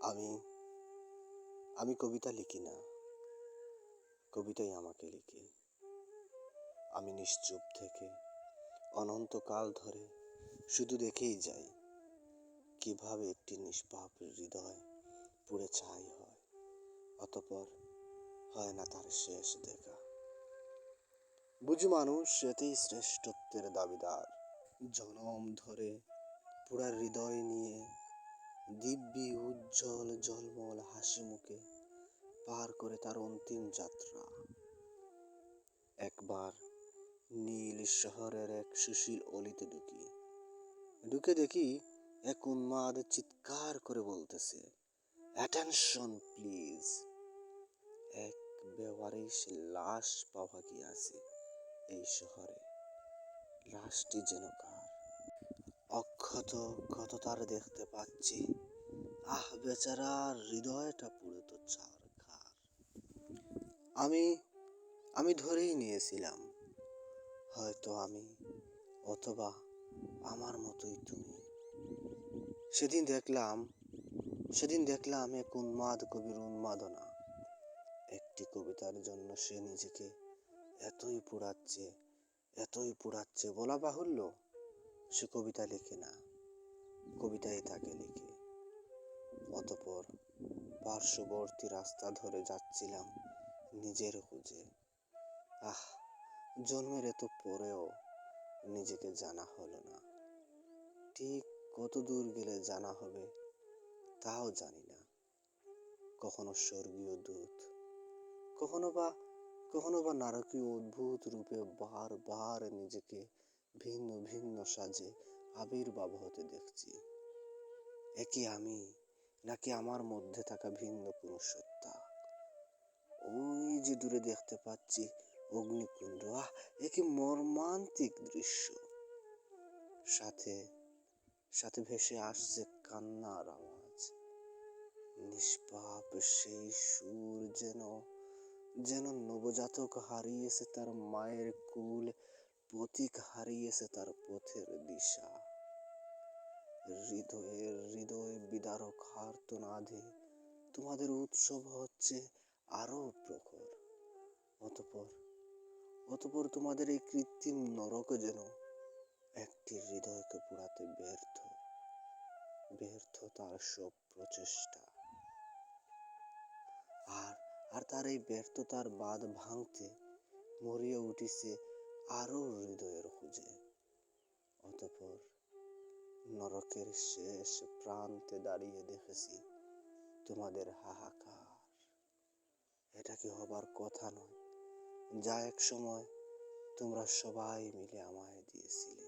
আমি আমি কবিতা লিখি না, কবিতাই আমাকে লিখে। আমি নিশ্চুপ থেকে অনন্তকাল ধরে শুধু দেখেই যাই কিভাবে একটি নিষ্পাপ হৃদয় পুড়ে ছাই হয়, অতঃপর হয় না তার শেষ দেখা। বুঝি মানুষ এতেই শ্রেষ্ঠত্বের দাবিদার, জনম ধরে পুরা হৃদয় নিয়ে দিব্যি উজ্জ্বল ঝলমল হাসি মুখে পার করে তার অন্তিম যাত্রা। একবার নীল শহরের এক সুশীল অলিতে ঢুকে দেখি এক উন্মাদ চিৎকার করে বলতেছে, অ্যাটেনশন প্লিজ। এক বেওয়ারিশ লাশ পাওয়া গিয়াছে এই শহরে। লাশটি যেন কার? অক্ষত ক্ষত তার দেখতে পাচ্ছি। আহ, বেচারার হৃদয়টা পুরো তো ছারখার। আমি আমি ধরেই নিয়েছিলাম হয়তো আমি, অথবা আমার মতোই তুমি। সেদিন দেখলাম এক উন্মাদ কবির উন্মাদনা। একটি কবিতার জন্য সে নিজেকে এতই পোড়াচ্ছে বলা বাহুল্য। সে কবিতা লেখে না, কবিতাই তাকে লিখে। অতঃপর পার্শ্ববর্তী রাস্তা ধরে যাচ্ছিলাম নিজের খুঁজে। আহ, জন্মের এত পরেও নিজেকে জানা হলো না। ঠিক কত দূর গেলে জানা হবে তাও জানি না। কখনো স্বর্গীয় দূত, কখনো বা নারকীয় অদ্ভুত রূপে বারবার নিজেকে ভিন্ন ভিন্ন সাজে আবির্ভাব হতে দেখছি। একই আমি, নাকি আমার মধ্যে থাকা ভিন্ন কোনো সত্তা? ওই যে দূরে দেখতে পাচ্ছি অগ্নিকুণ্ড। আহ, একই মর্মান্তিক দৃশ্য। সাথে সাথে ভেসে আসছে কান্নার আওয়াজ। নিষ্পাপ সেই সুর যেন নবজাতক হারিয়েছে তার মায়ের কুল, পথিক হারিয়েছে তার পথের দিশা। হৃদয় বিদারক আর্তনাদে তোমাদের উৎসব হচ্ছে আরো প্রখর। অতঃপর তোমাদের এই কৃত্রিম নরক যেন একটি হৃদয়কে পোড়াতে ব্যর্থ তার সব প্রচেষ্টা। আর তার এই ব্যর্থতার বাঁধ ভাঙতে মরিয়া উঠিছে আরো হৃদয়ের খুঁজে। অতঃপর নরকের শেষ প্রান্তে দাঁড়িয়ে দেখেছি তোমাদের হাহাকার। এটা কি হবার কথা নয়, যা এক সময় তোমরা সবাই মিলে আমায় দিয়েছিলে।